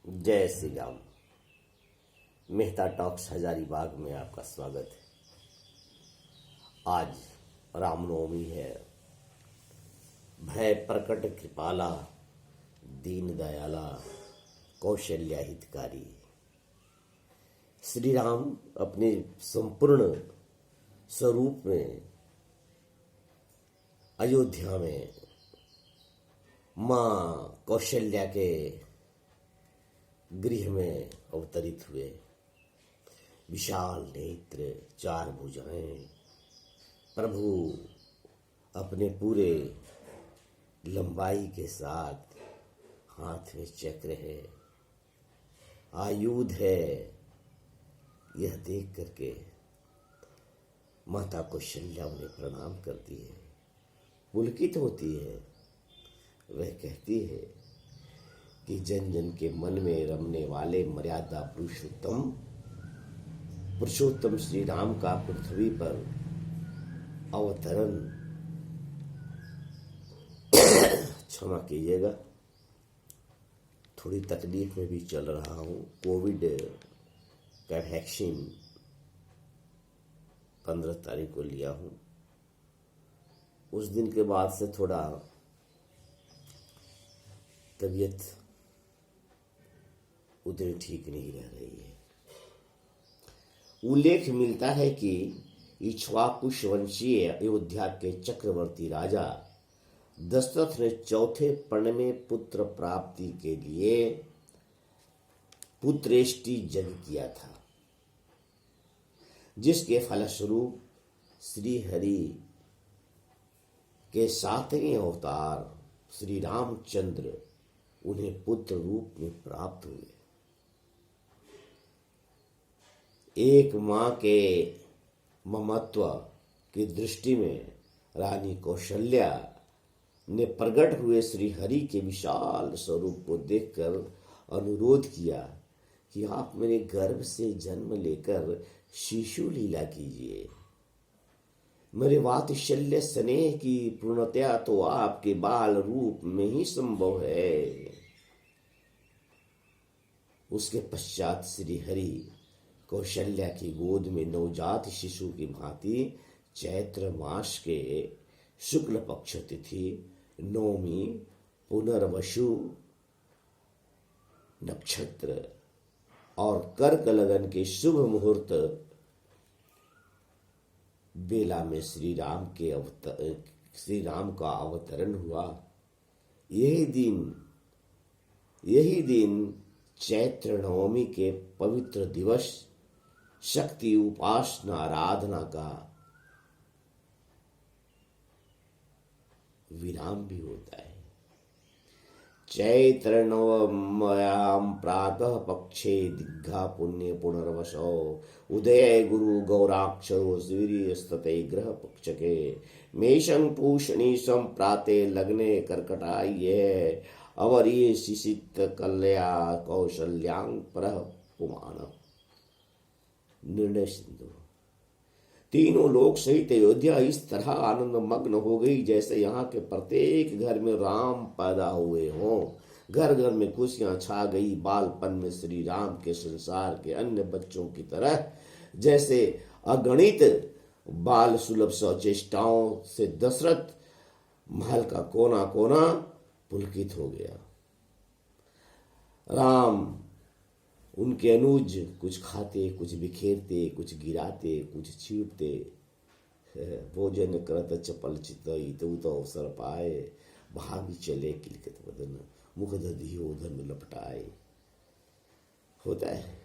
जय श्री राम। मेहता टॉक्स हजारीबाग में आपका स्वागत है। आज रामनवमी है। भय प्रकट कृपाला, दीन दयाला, कौशल्या हितकारी। श्री राम अपने संपूर्ण स्वरूप में अयोध्या में माँ कौशल्या के गृह में अवतरित हुए। विशाल नेत्र, चार भुजाएं, प्रभु अपने पूरे लंबाई के साथ, हाथ में चक्र है, आयुध है। यह देख करके माता कौशल्या उन्हें प्रणाम करती है, पुलकित होती है। वह कहती है कि जन जन के मन में रमने वाले मर्यादा पुरुषोत्तम श्री राम का पृथ्वी पर अवतरण, क्षमा कीजिएगा, थोड़ी तकलीफ में भी चल रहा हूँ। कोविड का वैक्सीन 15 तारीख को लिया हूँ। उस दिन के बाद से थोड़ा तबीयत उतनी ठीक नहीं रह रही है। उल्लेख मिलता है कि इक्ष्वाकु वंशीय अयोध्या के चक्रवर्ती राजा दशरथ ने चौथे पर्ण में पुत्र प्राप्ति के लिए पुत्रेष्टि यज्ञ किया था, जिसके फलस्वरूप श्री हरि के 7वें अवतार श्री रामचंद्र उन्हें पुत्र रूप में प्राप्त हुए। एक मां के ममत्व की दृष्टि में रानी कौशल्या ने प्रकट हुए श्री हरि के विशाल स्वरूप को देखकर अनुरोध किया कि आप मेरे गर्भ से जन्म लेकर शिशु लीला कीजिए। मेरे वात्सल्य स्नेह की पूर्णतया तो आपके बाल रूप में ही संभव है। उसके पश्चात श्री हरि कौशल्या की गोद में नवजात शिशु की भांति चैत्र मास के शुक्ल पक्ष तिथि नवमी पुनर्वसु नक्षत्र और कर्क लगन के शुभ मुहूर्त बेला में श्री राम का अवतरण हुआ। यही दिन चैत्र नवमी के पवित्र दिवस शक्ति उपासना आराधना का विराम भी होता है। चैत्र नवम्यां प्रातः पक्षे दिग्घा पुण्य पुनर्वसो उदय गुरु गौराक्षरो वीर्यस्तते ग्रह पक्षके मेषं पूषणीशं प्राते लग्ने कर्कटाये अवरीय शिशित कल्या कौशल्यां परः पुमान। निर्णय सिंधु। तीनों लोक सहित अयोध्या इस तरह आनंद मग्न हो गई जैसे यहाँ के प्रत्येक घर में राम पैदा हुए हों। घर घर में खुशियां छा गई। बालपन में श्री राम के संसार के अन्य बच्चों की तरह जैसे अगणित बाल सुलभ सौचेष्टाओं से दशरथ महल का कोना कोना पुलकित हो गया। राम उनके अनुज कुछ खाते, कुछ बिखेरते, कुछ गिराते, कुछ छींटते। भोजन करत चपल चितई तो अवसर पाए भाग चले किलकत बदन मुख दधियो उधर में लपटाए। होता है,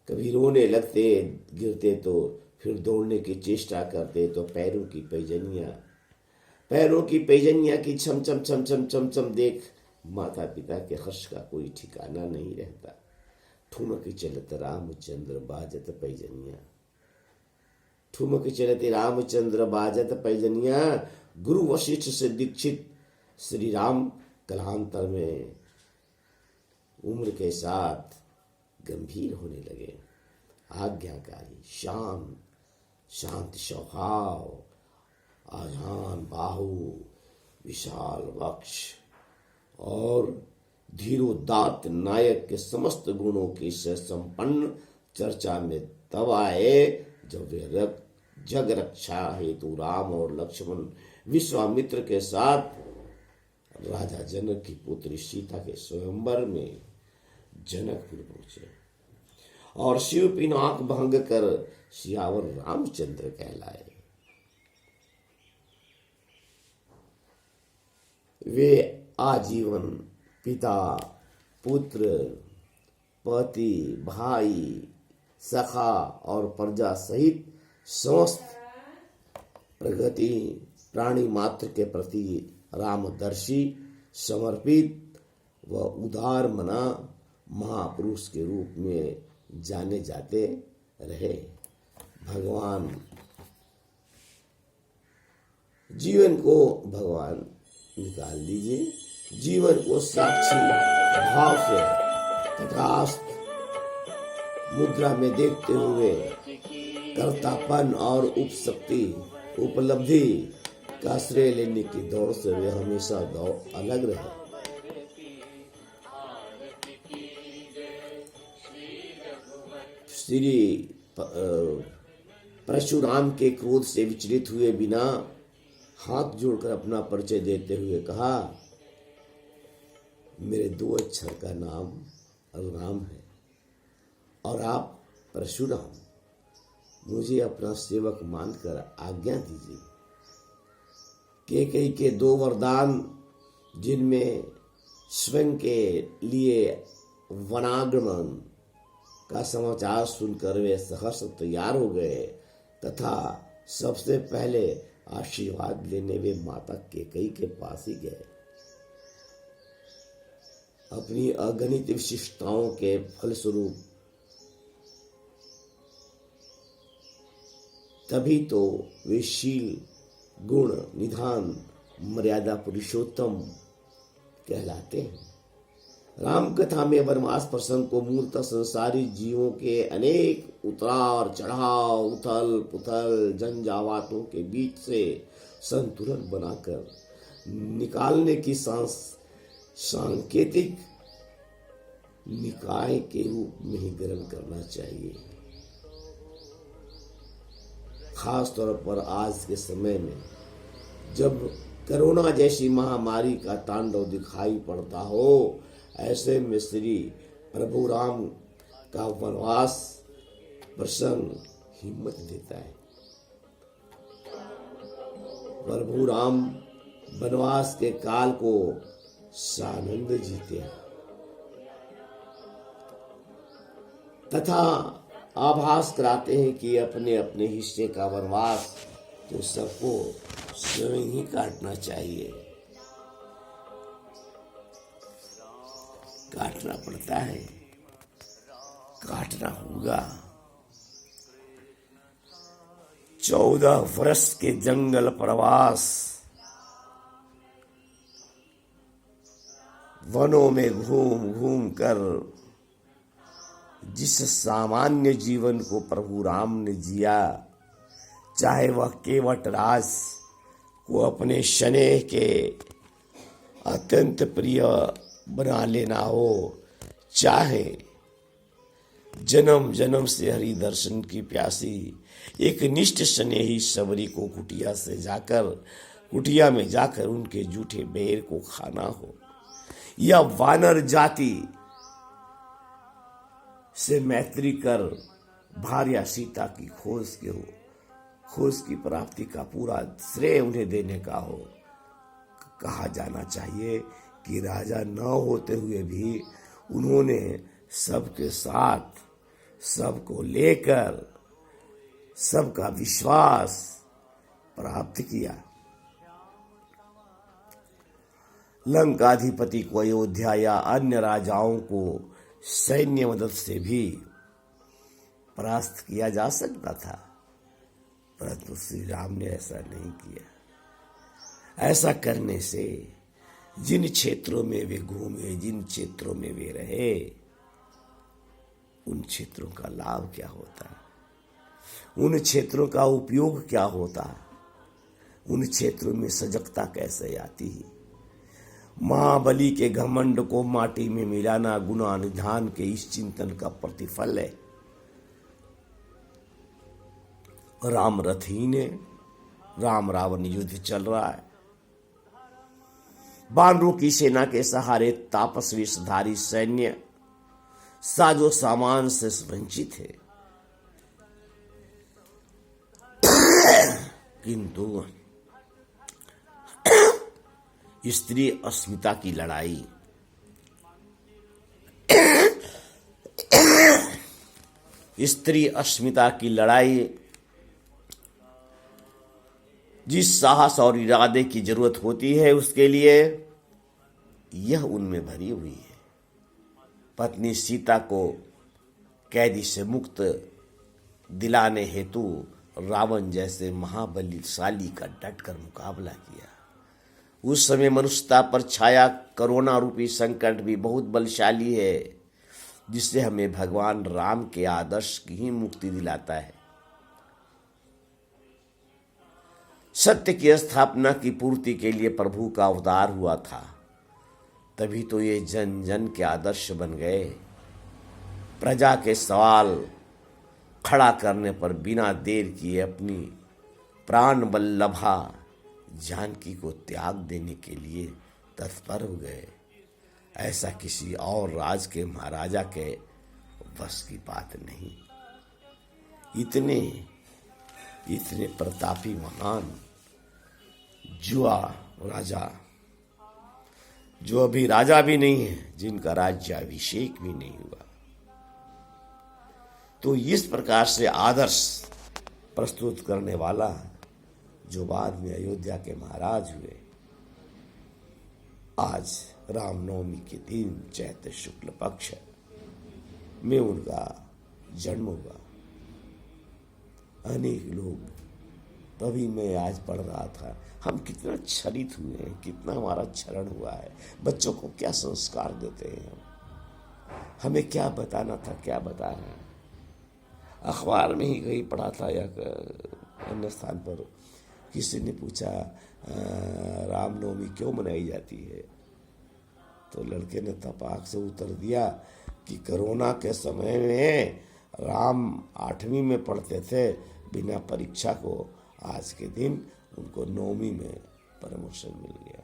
कभी रोने लगते, गिरते तो फिर दौड़ने की चेष्टा करते तो पैरों की पैजनिया की छम छम छम छम छम छम देख माता पिता के हर्ष का कोई ठिकाना नहीं रहता। ठुमक चलत रामचंद्र बाजत पैजनिया, ठुमक चलते रामचंद्र बाजत पैजनिया। गुरु वशिष्ठ से दीक्षित श्री राम कालांतर में उम्र के साथ गंभीर होने लगे। आज्ञाकारी, शांत स्वभाव, आजान बाहु, विशाल वक्ष और धीरोदात्त नायक के समस्त गुणों की से संपन्न चर्चा में तब आए जब वे जग रक्षा हेतु राम और लक्ष्मण विश्वामित्र के साथ राजा जनक की पुत्री सीता के स्वयंवर में जनकपुर पहुंचे और शिव पिनाक भंग कर सियावर रामचंद्र कहलाए। वे आजीवन पिता, पुत्र, पति, भाई, सखा और प्रजा सहित समस्त प्रगति प्राणी मात्र के प्रति रामदर्शी, समर्पित व उदार मना महापुरुष के रूप में जाने जाते रहे। भगवान जीवन को भगवान निकाल दीजिए, जीवन को साक्षी भाव से तटस्थ मुद्रा में देखते हुए कर्तापन और उपशक्ति उपलब्धि का श्रेय लेने की दौड़ से वे हमेशा अलग रहे। श्री परशुराम के क्रोध से विचलित हुए बिना हाथ जोड़कर अपना परिचय देते हुए कहा, मेरे 2 अक्षर का नाम राम है और आप परशुराम, मुझे अपना सेवक मानकर आज्ञा दीजिए। कैकेयी के 2 वरदान, जिनमें स्वयं के लिए वनागमन का समाचार सुनकर वे सहर्ष तैयार हो गए तथा सबसे पहले आशीर्वाद लेने वे माता कैकेयी के पास ही गए। अपनी अगणित विशिष्टताओं के फलस्वरूप तभी तो वे शील, गुण, निधान, मर्यादा पुरुषोत्तम कहलाते हैं। राम कथा में वनवास प्रसंग को मूलतः संसारी जीवों के अनेक उतार चढ़ाव, उथल पुथल, झंझावातों के बीच से संतुलन बनाकर निकालने की सांकेतिक निकाय के रूप में ही ग्रहण करना चाहिए। खास तौर पर आज के समय में जब कोरोना जैसी महामारी का तांडव दिखाई पड़ता हो, ऐसे में श्री प्रभु राम का वनवास प्रसंग हिम्मत देता है। प्रभु राम वनवास के काल को सानंद जीते हैं तथा आभास कराते हैं कि अपने अपने हिस्से का वनवास तो सबको स्वयं ही काटना चाहिए। काटना पड़ता है, काटना होगा। 14 वर्ष के जंगल प्रवास, वनों में घूम घूम कर जिस सामान्य जीवन को प्रभु राम ने जिया, चाहे वह केवट राज को अपने स्नेह के अत्यंत प्रिय बना लेना हो, चाहे जन्म जन्म से हरि दर्शन की प्यासी एक निष्ठ स्नेही सबरी को कुटिया में जाकर उनके जूठे बेर को खाना हो, या वानर जाति से मैत्री कर भार्या सीता की खोज की प्राप्ति का पूरा श्रेय उन्हें देने का हो। कहा जाना चाहिए कि राजा न होते हुए भी उन्होंने सबके साथ, सबको लेकर, सबका विश्वास प्राप्त किया। लंकाधिपति को अयोध्या या अन्य राजाओं को सैन्य मदद से भी परास्त किया जा सकता था, परंतु श्री राम ने ऐसा नहीं किया। ऐसा करने से जिन क्षेत्रों में वे घूमे, जिन क्षेत्रों में वे रहे, उन क्षेत्रों का लाभ क्या होता, उन क्षेत्रों का उपयोग क्या होता, उन क्षेत्रों में सजगता कैसे आती, महाबली के घमंड को माटी में मिलाना गुना निधान के इस चिंतन का प्रतिफल है। राम रथहीन है, राम रावण युद्ध चल रहा है। बानरों की सेना के सहारे तापस वेशधारी सैन्य साजो सामान से वंचित है। किंतु स्त्री अस्मिता की लड़ाई, स्त्री अस्मिता की लड़ाई जिस साहस और इरादे की जरूरत होती है, उसके लिए यह उनमें भरी हुई है। पत्नी सीता को कैदी से मुक्त दिलाने हेतु रावण जैसे महाबलशाली का डटकर मुकाबला किया। उस समय मनुष्यता पर छाया कोरोना रूपी संकट भी बहुत बलशाली है, जिससे हमें भगवान राम के आदर्श की ही मुक्ति दिलाता है। सत्य की स्थापना की पूर्ति के लिए प्रभु का अवतार हुआ था, तभी तो ये जन जन के आदर्श बन गए। प्रजा के सवाल खड़ा करने पर बिना देर किए अपनी प्राण वल्लभा जानकी को त्याग देने के लिए तत्पर हो गए। ऐसा किसी और राज के महाराजा के बस की बात नहीं। इतने प्रतापी महान जुआ राजा, जो अभी राजा भी नहीं है, जिनका राज्याभिषेक भी नहीं हुआ, तो इस प्रकार से आदर्श प्रस्तुत करने वाला जो बाद में अयोध्या के महाराज हुए, आज रामनवमी के दिन चैत्र शुक्ल पक्ष में उनका जन्म हुआ। अनेक लोग, तभी मैं आज पढ़ रहा था, हम कितना छलित हुए हैं, कितना हमारा क्षरण हुआ है। बच्चों को क्या संस्कार देते हैं हम, हमें क्या बताना था, क्या बता रहे हैं। अखबार में ही कहीं पढ़ा था या अन्य स्थान पर किसी ने पूछा रामनवमी क्यों मनाई जाती है, तो लड़के ने तपाक से उत्तर दिया कि कोरोना के समय में राम 8वीं में पढ़ते थे बिना परीक्षा को, आज के दिन उनको 9वीं में प्रमोशन मिल गया।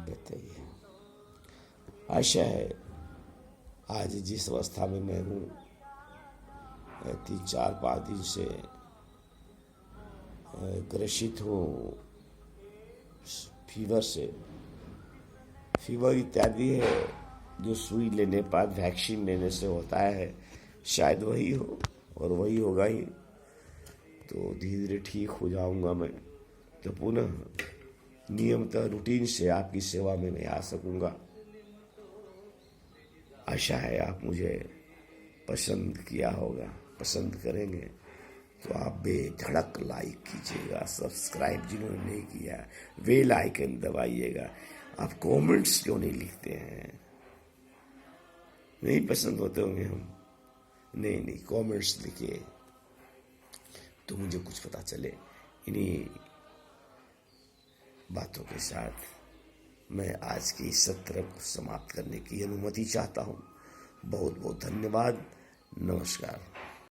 बताइए, आशा है आज जिस अवस्था में मैं हूँ, 3-4-5 दिन से ग्रसित हूँ फीवर से। फीवर इत्यादि है जो सुई लेने पर, वैक्सीन लेने से होता है, शायद वही हो और वही होगा ही। तो धीरे धीरे ठीक हो जाऊंगा मैं, तो पुनः नियमतः रूटीन से आपकी सेवा में मैं आ सकूंगा। आशा है आप मुझे पसंद किया होगा, पसंद करेंगे तो आप बेधड़क लाइक कीजिएगा, सब्सक्राइब जिन्होंने नहीं किया बेल आइकन दबाइएगा। आप कमेंट्स क्यों नहीं लिखते हैं? नहीं पसंद होते होंगे हम, नहीं कमेंट्स लिखिए तो मुझे कुछ पता चले। इन्हीं बातों के साथ मैं आज की सत्र को समाप्त करने की अनुमति चाहता हूँ। बहुत बहुत धन्यवाद। नमस्कार।